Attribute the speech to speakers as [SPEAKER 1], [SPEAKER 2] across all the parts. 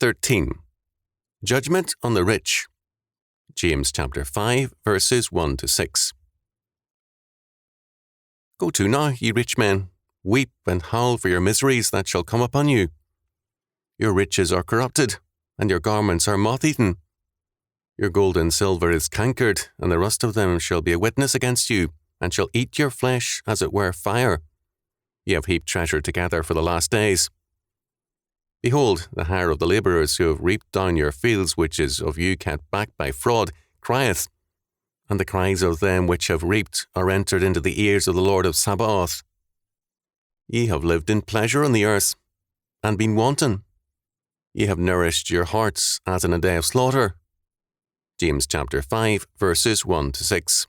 [SPEAKER 1] 13. Judgment on the rich. James chapter 5, verses 1 to 6. Go to now, ye rich men, weep and howl for your miseries that shall come upon you. Your riches are corrupted, and your garments are moth-eaten. Your gold and silver is cankered, and the rust of them shall be a witness against you, and shall eat your flesh as it were fire. Ye have heaped treasure together for the last days. Behold, the hire of the labourers who have reaped down your fields, which is of you kept back by fraud, crieth, and the cries of them which have reaped are entered into the ears of the Lord of Sabaoth. Ye have lived in pleasure on the earth, and been wanton. Ye have nourished your hearts as in a day of slaughter. James chapter 5, verses 1 to 6.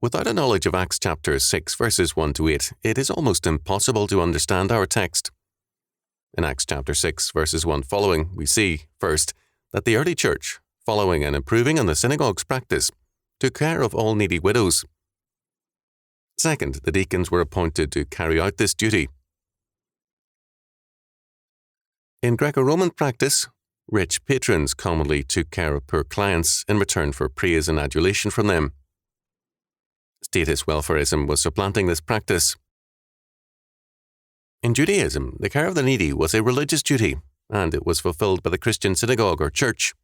[SPEAKER 1] Without a knowledge of Acts chapter 6, verses 1 to 8, it is almost impossible to understand our text. In Acts chapter 6, verses 1 following, we see, first, that the early church, following and improving on the synagogue's practice, took care of all needy widows. Second, the deacons were appointed to carry out this duty. In Greco-Roman practice, rich patrons commonly took care of poor clients in return for praise and adulation from them. Status welfarism was supplanting this practice. In Judaism, the care of the needy was a religious duty, and it was fulfilled by the Christian synagogue or church.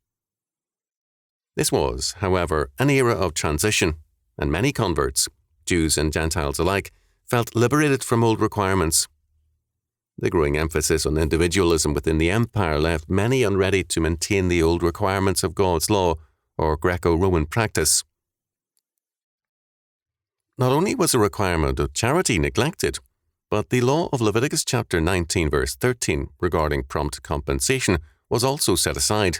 [SPEAKER 1] This was, however, an era of transition, and many converts, Jews and Gentiles alike, felt liberated from old requirements. The growing emphasis on individualism within the empire left many unready to maintain the old requirements of God's law or Greco-Roman practice. Not only was the requirement of charity neglected, but the law of Leviticus chapter 19 verse 13 regarding prompt compensation was also set aside.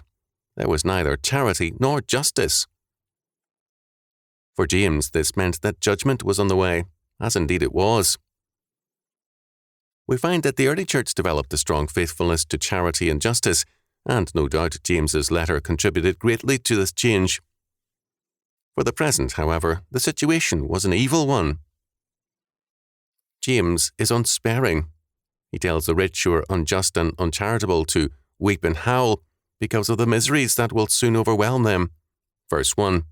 [SPEAKER 1] There was neither charity nor justice. For James, this meant that judgment was on the way, as indeed it was. We find that the early church developed a strong faithfulness to charity and justice, and no doubt James's letter contributed greatly to this change. For the present, however, the situation was an evil one. James is unsparing. He tells the rich who are unjust and uncharitable to weep and howl because of the miseries that will soon overwhelm them. Verse 1.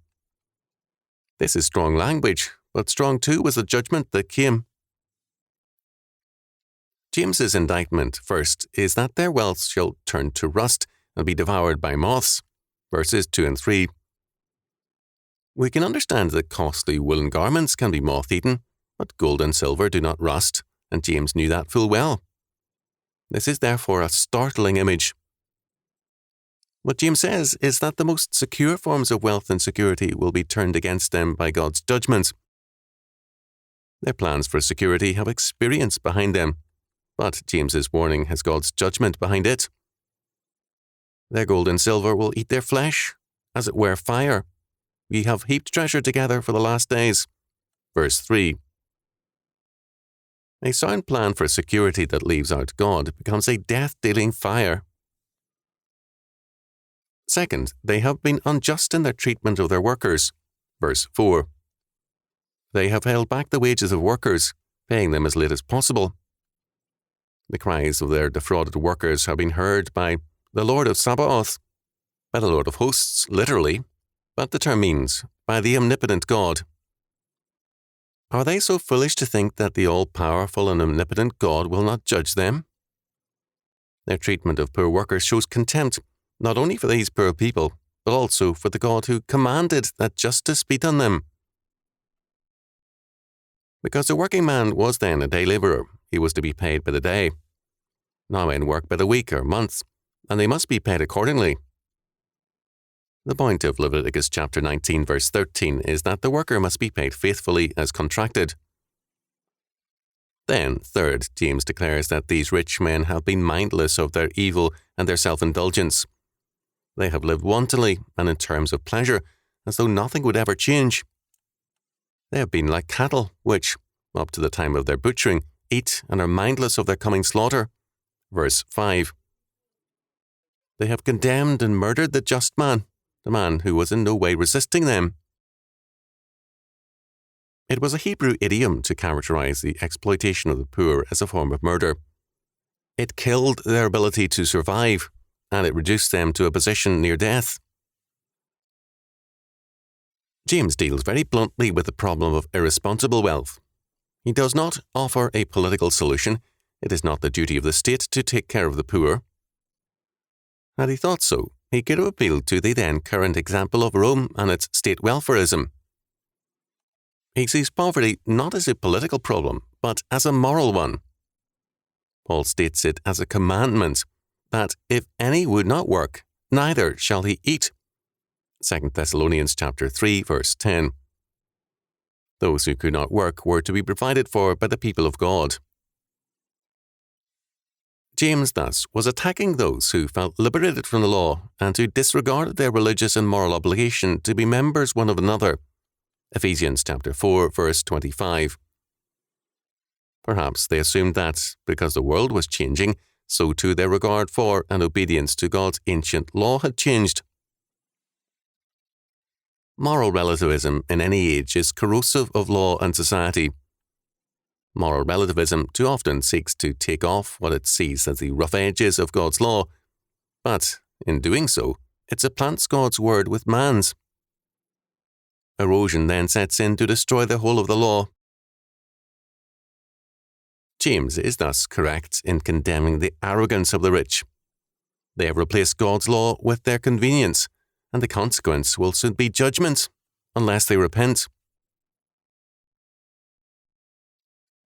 [SPEAKER 1] This is strong language, but strong too was the judgment that came. James's indictment, first, is that their wealth shall turn to rust and be devoured by moths. Verses 2 and 3. We can understand that costly woolen garments can be moth-eaten, but gold and silver do not rust, and James knew that full well. This is therefore a startling image. What James says is that the most secure forms of wealth and security will be turned against them by God's judgment. Their plans for security have experience behind them, but James's warning has God's judgment behind it. Their gold and silver will eat their flesh, as it were fire. Ye have heaped treasure together for the last days. Verse 3. A sound plan for security that leaves out God becomes a death-dealing fire. Second, they have been unjust in their treatment of their workers. Verse 4. They have held back the wages of workers, paying them as late as possible. The cries of their defrauded workers have been heard by the Lord of Sabaoth, by the Lord of hosts, literally, but the term means by the omnipotent God. Are they so foolish to think that the all-powerful and omnipotent God will not judge them? Their treatment of poor workers shows contempt, not only for these poor people, but also for the God who commanded that justice be done them. Because the working man was then a day labourer, he was to be paid by the day. Now men work by the week or month, and they must be paid accordingly. The point of Leviticus chapter 19 verse 13 is that the worker must be paid faithfully as contracted. Then, third, James declares that these rich men have been mindless of their evil and their self-indulgence. They have lived wantonly and in terms of pleasure, as though nothing would ever change. They have been like cattle, which, up to the time of their butchering, eat and are mindless of their coming slaughter. Verse 5. They have condemned and murdered the just man, the man who was in no way resisting them. It was a Hebrew idiom to characterize the exploitation of the poor as a form of murder. It killed their ability to survive, and it reduced them to a position near death. James deals very bluntly with the problem of irresponsible wealth. He does not offer a political solution. It is not the duty of the state to take care of the poor. Had he thought so, he could have appealed to the then current example of Rome and its state welfarism. He sees poverty not as a political problem, but as a moral one. Paul states it as a commandment, that if any would not work, neither shall he eat. 2 Thessalonians chapter 3, verse 10. Those who could not work were to be provided for by the people of God. James thus was attacking those who felt liberated from the law and who disregarded their religious and moral obligation to be members one of another. Ephesians chapter 4, verse 25. Perhaps they assumed that, because the world was changing, so too their regard for and obedience to God's ancient law had changed. Moral relativism in any age is corrosive of law and society. Moral relativism too often seeks to take off what it sees as the rough edges of God's law, but, in doing so, it supplants God's word with man's. Erosion then sets in to destroy the whole of the law. James is thus correct in condemning the arrogance of the rich. They have replaced God's law with their convenience, and the consequence will soon be judgment, unless they repent.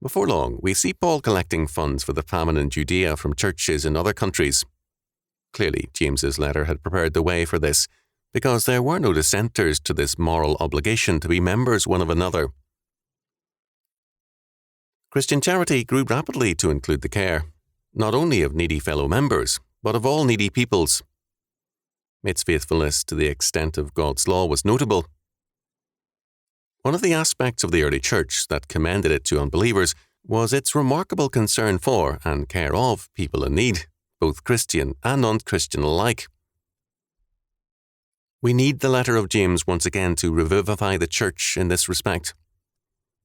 [SPEAKER 1] Before long, we see Paul collecting funds for the famine in Judea from churches in other countries. Clearly, James's letter had prepared the way for this, because there were no dissenters to this moral obligation to be members one of another. Christian charity grew rapidly to include the care, not only of needy fellow members, but of all needy peoples. Its faithfulness to the extent of God's law was notable. One of the aspects of the early church that commended it to unbelievers was its remarkable concern for and care of people in need, both Christian and non-Christian alike. We need the letter of James once again to revivify the church in this respect.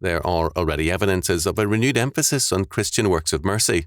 [SPEAKER 1] There are already evidences of a renewed emphasis on Christian works of mercy.